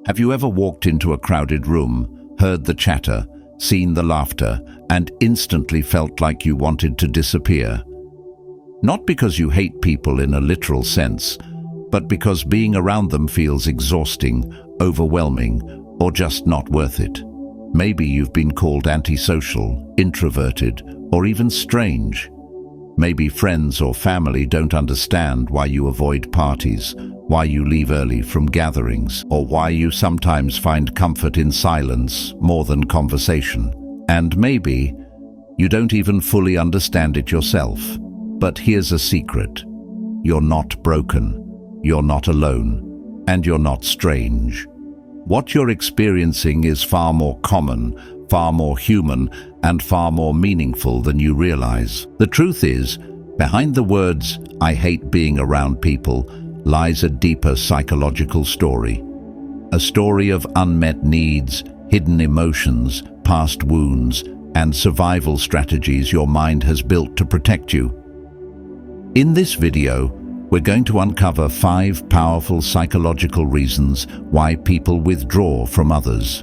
Have you ever walked into a crowded room, heard the chatter, seen the laughter, and instantly felt like you wanted to disappear? Not because you hate people in a literal sense, but because being around them feels exhausting, overwhelming, or just not worth it. Maybe you've been called antisocial, introverted, or even strange. Maybe friends or family don't understand why you avoid parties, why you leave early from gatherings, or why you sometimes find comfort in silence more than conversation. And maybe you don't even fully understand it yourself. But here's a secret. You're not broken, you're not alone, and you're not strange. What you're experiencing is far more common, far more human, and far more meaningful than you realize. The truth is, behind the words, "I hate being around people," lies a deeper psychological story. A story of unmet needs, hidden emotions, past wounds, and survival strategies your mind has built to protect you. In this video, we're going to uncover 5 powerful psychological reasons why people withdraw from others.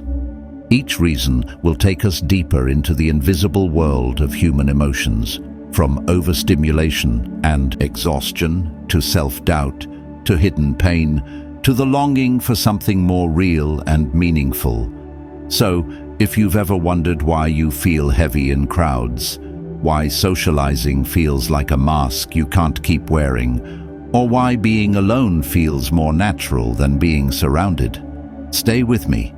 Each reason will take us deeper into the invisible world of human emotions, from overstimulation and exhaustion to self-doubt, to hidden pain, to the longing for something more real and meaningful. So, if you've ever wondered why you feel heavy in crowds, why socializing feels like a mask you can't keep wearing, or why being alone feels more natural than being surrounded, stay with me,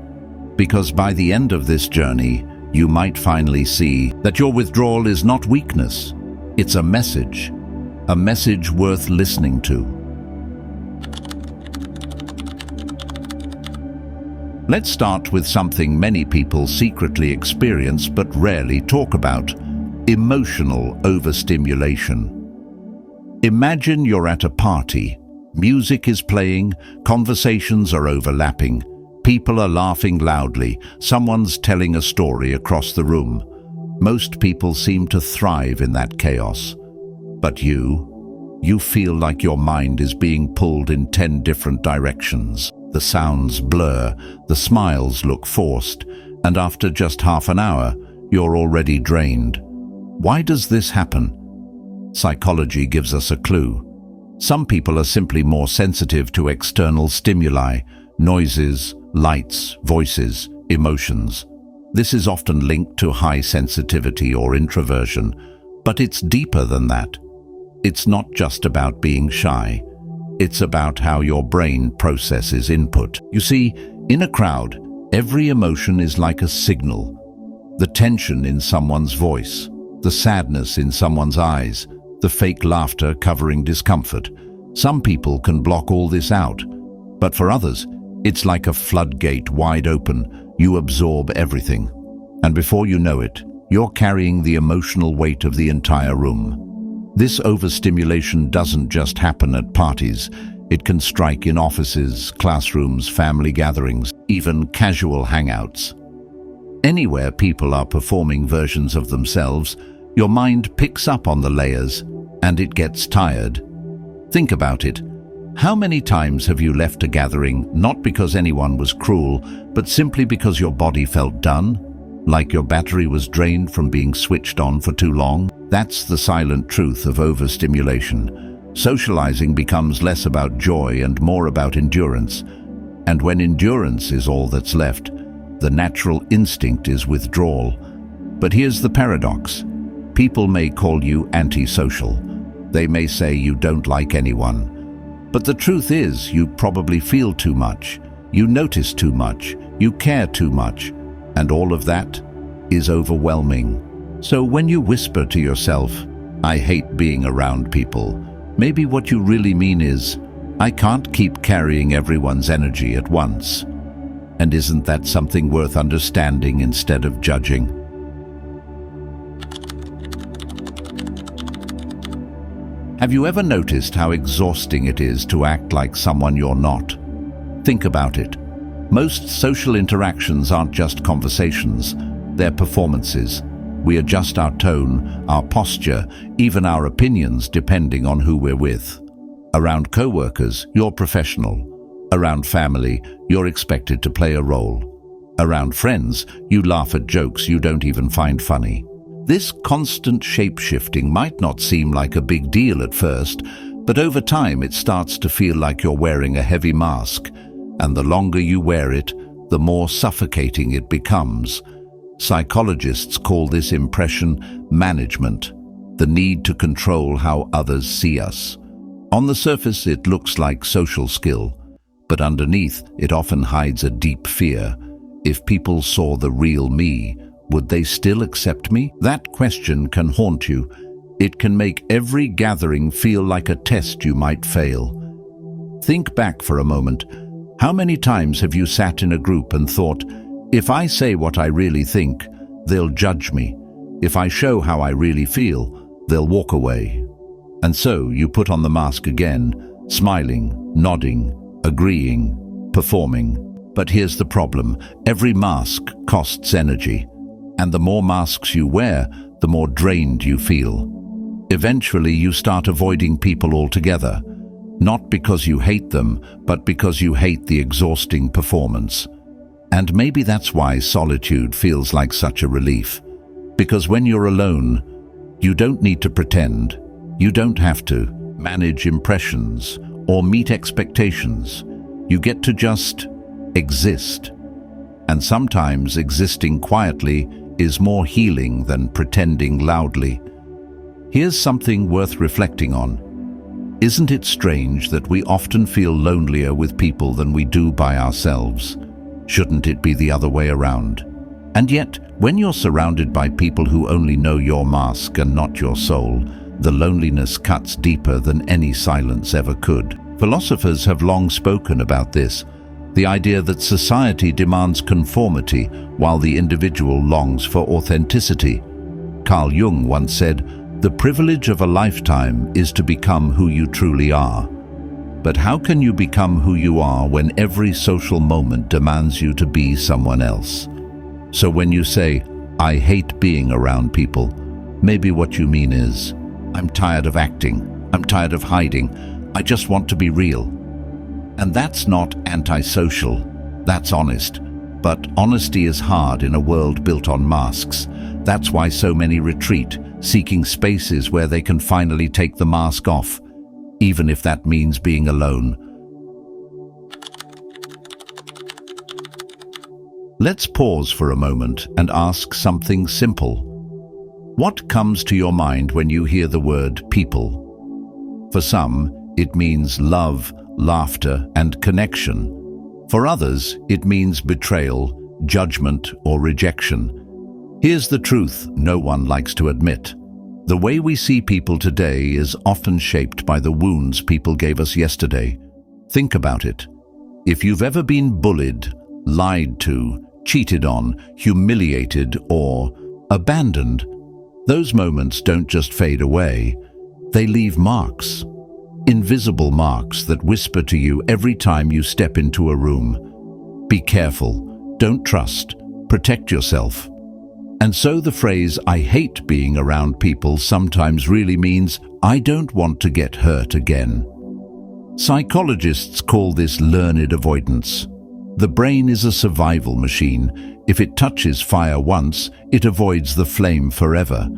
because by the end of this journey, you might finally see that your withdrawal is not weakness, it's a message worth listening to. Let's start with something many people secretly experience but rarely talk about: emotional overstimulation. Imagine you're at a party. Music is playing, conversations are overlapping, people are laughing loudly, someone's telling a story across the room. Most people seem to thrive in that chaos. But you feel like your mind is being pulled in 10 different directions. The sounds blur, the smiles look forced, and after just half an hour, you're already drained. Why does this happen? Psychology gives us a clue. Some people are simply more sensitive to external stimuli, noises, lights, voices, emotions. This is often linked to high sensitivity or introversion, but it's deeper than that. It's not just about being shy. It's about how your brain processes input. You see, in a crowd, every emotion is like a signal. The tension in someone's voice, the sadness in someone's eyes, the fake laughter covering discomfort. Some people can block all this out, but for others, it's like a floodgate wide open. You absorb everything, and before you know it, you're carrying the emotional weight of the entire room. This overstimulation doesn't just happen at parties. It can strike in offices, classrooms, family gatherings, even casual hangouts. Anywhere people are performing versions of themselves, your mind picks up on the layers, and it gets tired. Think about it. How many times have you left a gathering not because anyone was cruel, but simply because your body felt done? Like your battery was drained from being switched on for too long? That's the silent truth of overstimulation. Socializing becomes less about joy and more about endurance. And when endurance is all that's left, the natural instinct is withdrawal. But here's the paradox. People may call you antisocial. They may say you don't like anyone. But the truth is, you probably feel too much, you notice too much, you care too much, and all of that is overwhelming. So when you whisper to yourself, "I hate being around people," maybe what you really mean is, "I can't keep carrying everyone's energy at once." And isn't that something worth understanding instead of judging? Have you ever noticed how exhausting it is to act like someone you're not? Think about it. Most social interactions aren't just conversations, they're performances. We adjust our tone, our posture, even our opinions depending on who we're with. Around co-workers, you're professional. Around family, you're expected to play a role. Around friends, you laugh at jokes you don't even find funny. This constant shape-shifting might not seem like a big deal at first, but over time it starts to feel like you're wearing a heavy mask, and the longer you wear it, the more suffocating it becomes. Psychologists call this impression management, the need to control how others see us. On the surface, it looks like social skill, but underneath, it often hides a deep fear. If people saw the real me, would they still accept me? That question can haunt you. It can make every gathering feel like a test you might fail. Think back for a moment. How many times have you sat in a group and thought, if I say what I really think, they'll judge me. If I show how I really feel, they'll walk away. And so you put on the mask again, smiling, nodding, agreeing, performing. But here's the problem. Every mask costs energy. And the more masks you wear, the more drained you feel. Eventually, you start avoiding people altogether. Not because you hate them, but because you hate the exhausting performance. And maybe that's why solitude feels like such a relief. Because when you're alone, you don't need to pretend. You don't have to manage impressions or meet expectations. You get to just exist. And sometimes existing quietly is more healing than pretending loudly. Here's something worth reflecting on. Isn't it strange that we often feel lonelier with people than we do by ourselves? Shouldn't it be the other way around? And yet, when you're surrounded by people who only know your mask and not your soul, the loneliness cuts deeper than any silence ever could. Philosophers have long spoken about this, the idea that society demands conformity while the individual longs for authenticity. Carl Jung once said, "The privilege of a lifetime is to become who you truly are." But how can you become who you are when every social moment demands you to be someone else? So when you say, "I hate being around people," maybe what you mean is, "I'm tired of acting, I'm tired of hiding, I just want to be real." And that's not antisocial, that's honest. But honesty is hard in a world built on masks. That's why so many retreat, seeking spaces where they can finally take the mask off, even if that means being alone. Let's pause for a moment and ask something simple. What comes to your mind when you hear the word people? For some, it means love, laughter, and connection. For others, it means betrayal, judgment, or rejection. Here's the truth no one likes to admit. The way we see people today is often shaped by the wounds people gave us yesterday. Think about it. If you've ever been bullied, lied to, cheated on, humiliated, or abandoned, those moments don't just fade away, they leave marks. Invisible marks that whisper to you every time you step into a room. Be careful, don't trust, protect yourself. And so the phrase, "I hate being around people," sometimes really means, "I don't want to get hurt again." Psychologists call this learned avoidance. The brain is a survival machine. If it touches fire once, it avoids the flame forever.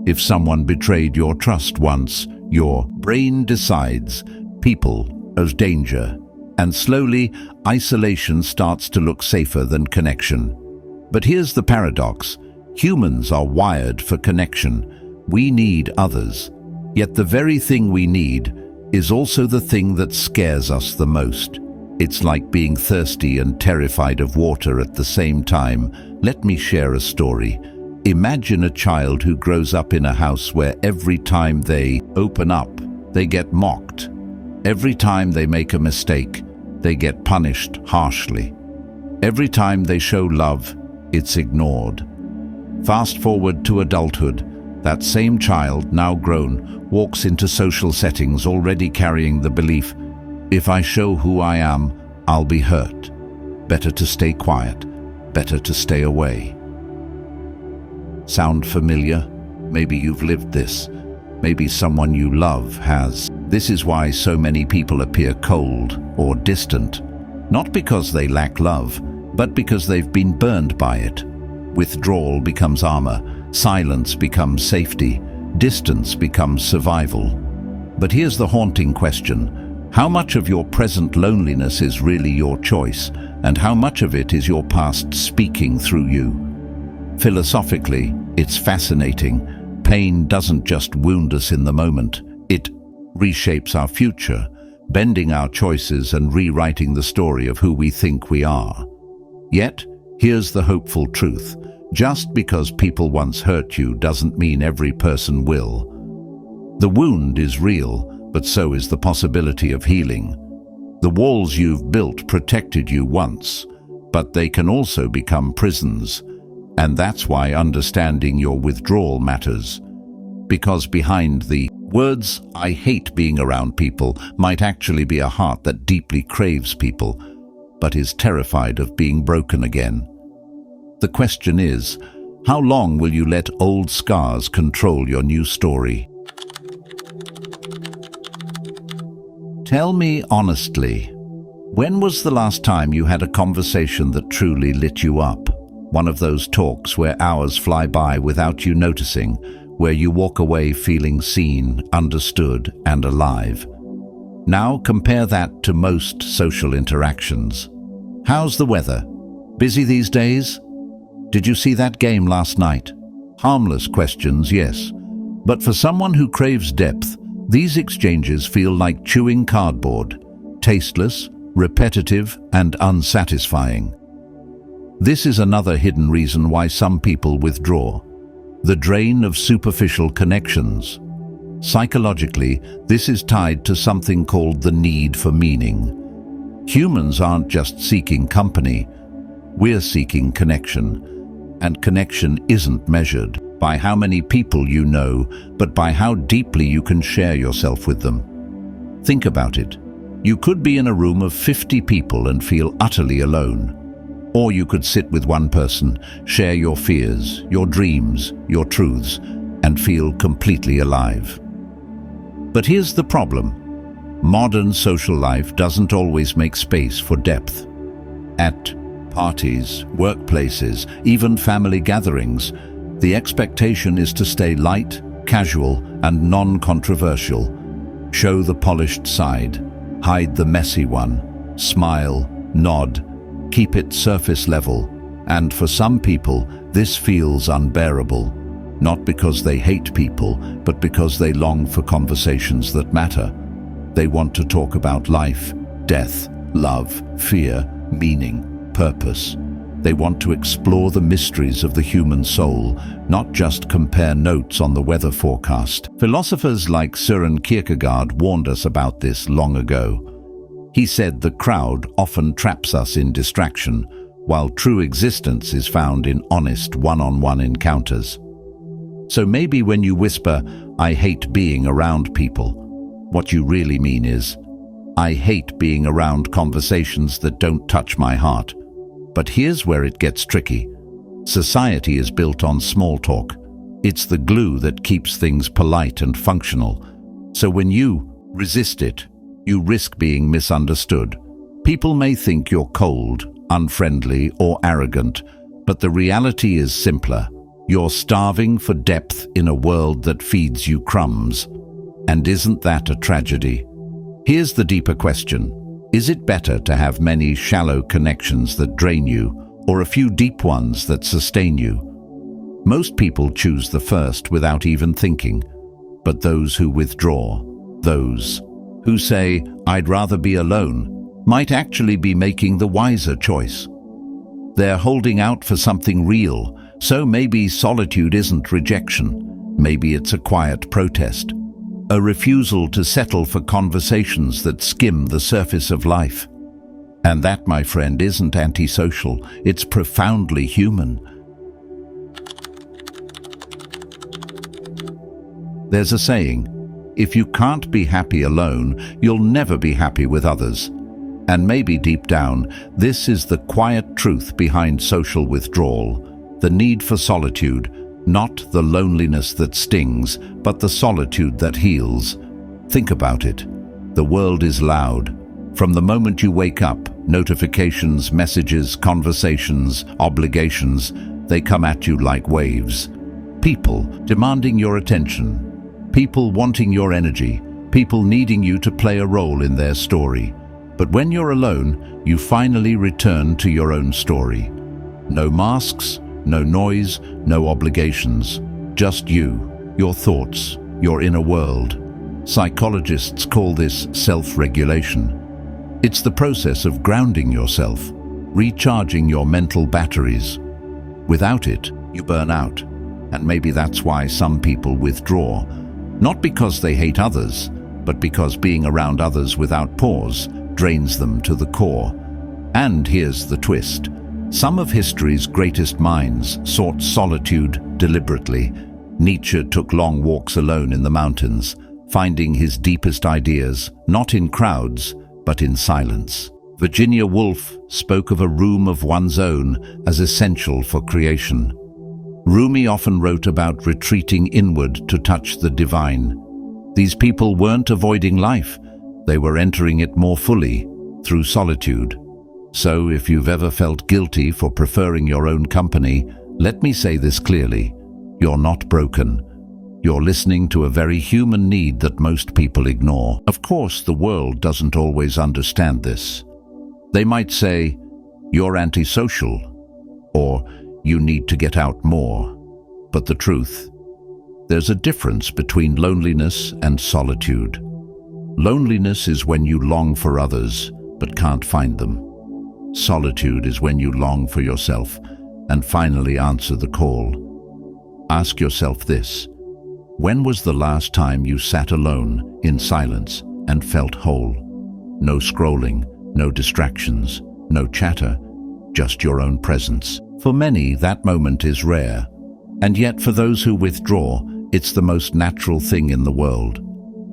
If someone betrayed your trust once, your brain decides people as danger, and slowly isolation starts to look safer than connection. But here's the paradox. Humans are wired for connection. We need others. Yet the very thing we need is also the thing that scares us the most. It's like being thirsty and terrified of water at the same time. Let me share a story. Imagine a child who grows up in a house where every time they open up, they get mocked. Every time they make a mistake, they get punished harshly. Every time they show love, it's ignored. Fast forward to adulthood. That same child, now grown, walks into social settings already carrying the belief, if I show who I am, I'll be hurt. Better to stay quiet. Better to stay away. Sound familiar? Maybe you've lived this. Maybe someone you love has. This is why so many people appear cold or distant. not because they lack love, but because they've been burned by it. Withdrawal becomes armor, silence becomes safety, distance becomes survival. But here's the haunting question: how much of your present loneliness is really your choice, and how much of it is your past speaking through you? Philosophically, it's fascinating. Pain doesn't just wound us in the moment, it reshapes our future, bending our choices and rewriting the story of who we think we are. Yet, here's the hopeful truth: just because people once hurt you doesn't mean every person will. The wound is real, but so is the possibility of healing. The walls you've built protected you once, but they can also become prisons. And that's why understanding your withdrawal matters. Because behind the words, "I hate being around people," might actually be a heart that deeply craves people, but is terrified of being broken again. The question is, how long will you let old scars control your new story? Tell me honestly, when was the last time you had a conversation that truly lit you up? One of those talks where hours fly by without you noticing, where you walk away feeling seen, understood, and alive. Now compare that to most social interactions. How's the weather? Busy these days? Did you see that game last night? Harmless questions, yes. But for someone who craves depth, these exchanges feel like chewing cardboard, tasteless, repetitive, and unsatisfying. This is another hidden reason why some people withdraw: the drain of superficial connections. Psychologically, this is tied to something called the need for meaning. Humans aren't just seeking company, we're seeking connection. And connection isn't measured by how many people you know, but by how deeply you can share yourself with them. Think about it. You could be in a room of 50 people and feel utterly alone. Or you could sit with one person, share your fears, your dreams, your truths, and feel completely alive. But here's the problem. Modern social life doesn't always make space for depth. At parties, workplaces, even family gatherings, the expectation is to stay light, casual, and non-controversial. Show the polished side, hide the messy one, smile, nod, keep it surface level. And for some people, this feels unbearable, not because they hate people, but because they long for conversations that matter. They want to talk about life, death, love, fear, meaning, purpose. They want to explore the mysteries of the human soul, not just compare notes on the weather forecast. Philosophers like Søren Kierkegaard warned us about this long ago. He said the crowd often traps us in distraction, while true existence is found in honest one-on-one encounters. So maybe when you whisper, "I hate being around people," what you really mean is, "I hate being around conversations that don't touch my heart." But here's where it gets tricky. Society is built on small talk. It's the glue that keeps things polite and functional. So when you resist it, you risk being misunderstood. People may think you're cold, unfriendly, or arrogant, but the reality is simpler. You're starving for depth in a world that feeds you crumbs. And isn't that a tragedy? Here's the deeper question. Is it better to have many shallow connections that drain you, or a few deep ones that sustain you? Most people choose the first without even thinking. But those who withdraw, those who say, "I'd rather be alone," might actually be making the wiser choice. They're holding out for something real, so maybe solitude isn't rejection. Maybe it's a quiet protest. A refusal to settle for conversations that skim the surface of life. And that, my friend, isn't antisocial, it's profoundly human. There's a saying, if you can't be happy alone, you'll never be happy with others. And maybe deep down, this is the quiet truth behind social withdrawal, the need for solitude. Not the loneliness that stings, but the solitude that heals. Think about it. The world is loud. From the moment you wake up, Notifications, messages, conversations, obligations, they come at you like waves. People demanding your attention. People wanting your energy. People needing you to play a role in their story. But when you're alone, you finally return to your own story. No masks, no noise, no obligations. Just you, your thoughts, your inner world. Psychologists call this self-regulation. It's the process of grounding yourself, recharging your mental batteries. Without it, you burn out. And maybe that's why some people withdraw. Not because they hate others, but because being around others without pause drains them to the core. And here's the twist. Some of history's greatest minds sought solitude deliberately. Nietzsche took long walks alone in the mountains, finding his deepest ideas, not in crowds, but in silence. Virginia Woolf spoke of a room of one's own as essential for creation. Rumi often wrote about retreating inward to touch the divine. These people weren't avoiding life, they were entering it more fully, through solitude. So if you've ever felt guilty for preferring your own company, let me say this clearly: you're not broken. You're listening to a very human need that most people ignore. Of course, the world doesn't always understand this. They might say, you're antisocial, or you need to get out more. But the truth, there's a difference between loneliness and solitude. Loneliness is when you long for others, but can't find them. Solitude is when you long for yourself and finally answer the call. Ask yourself this: when was the last time you sat alone in silence and felt whole? No scrolling, no distractions, no chatter, just your own presence. For many, that moment is rare. And yet for those who withdraw, it's the most natural thing in the world.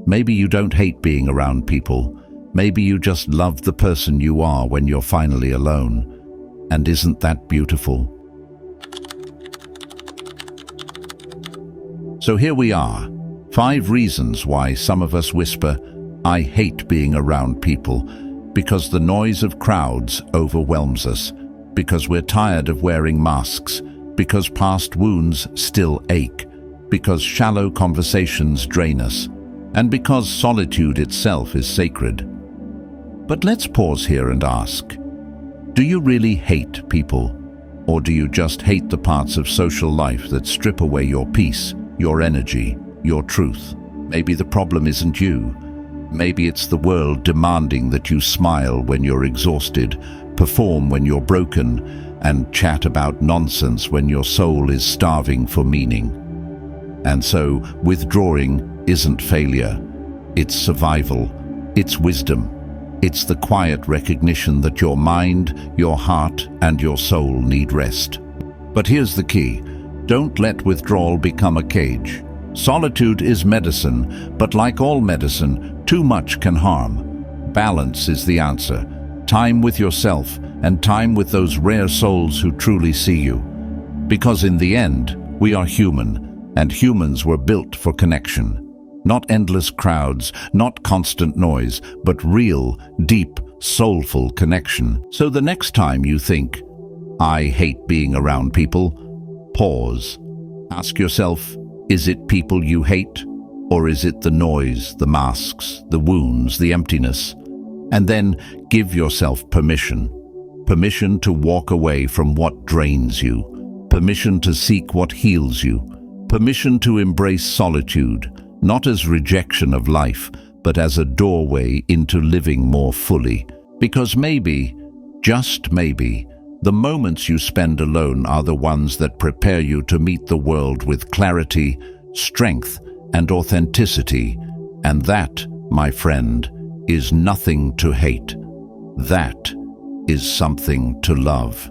Maybe you don't hate being around people. Maybe you just love the person you are when you're finally alone. And isn't that beautiful? So here we are, 5 reasons why some of us whisper, I hate being around people, because the noise of crowds overwhelms us, because we're tired of wearing masks, because past wounds still ache, because shallow conversations drain us, and because solitude itself is sacred. But let's pause here and ask, do you really hate people? Or do you just hate the parts of social life that strip away your peace, your energy, your truth? Maybe the problem isn't you. Maybe it's the world demanding that you smile when you're exhausted, perform when you're broken, and chat about nonsense when your soul is starving for meaning. And so, withdrawing isn't failure. It's survival. It's wisdom. It's the quiet recognition that your mind, your heart, and your soul need rest. But here's the key. Don't let withdrawal become a cage. Solitude is medicine, but like all medicine, too much can harm. Balance is the answer. Time with yourself and time with those rare souls who truly see you. Because in the end, we are human, and humans were built for connection. Not endless crowds, not constant noise, but real, deep, soulful connection. So the next time you think, I hate being around people, pause. Ask yourself, is it people you hate? Or is it the noise, the masks, the wounds, the emptiness? And then give yourself permission. Permission to walk away from what drains you. Permission to seek what heals you. Permission to embrace solitude, not as rejection of life, but as a doorway into living more fully. Because maybe, just maybe, the moments you spend alone are the ones that prepare you to meet the world with clarity, strength, and authenticity. And that, my friend, is nothing to hate. That is something to love.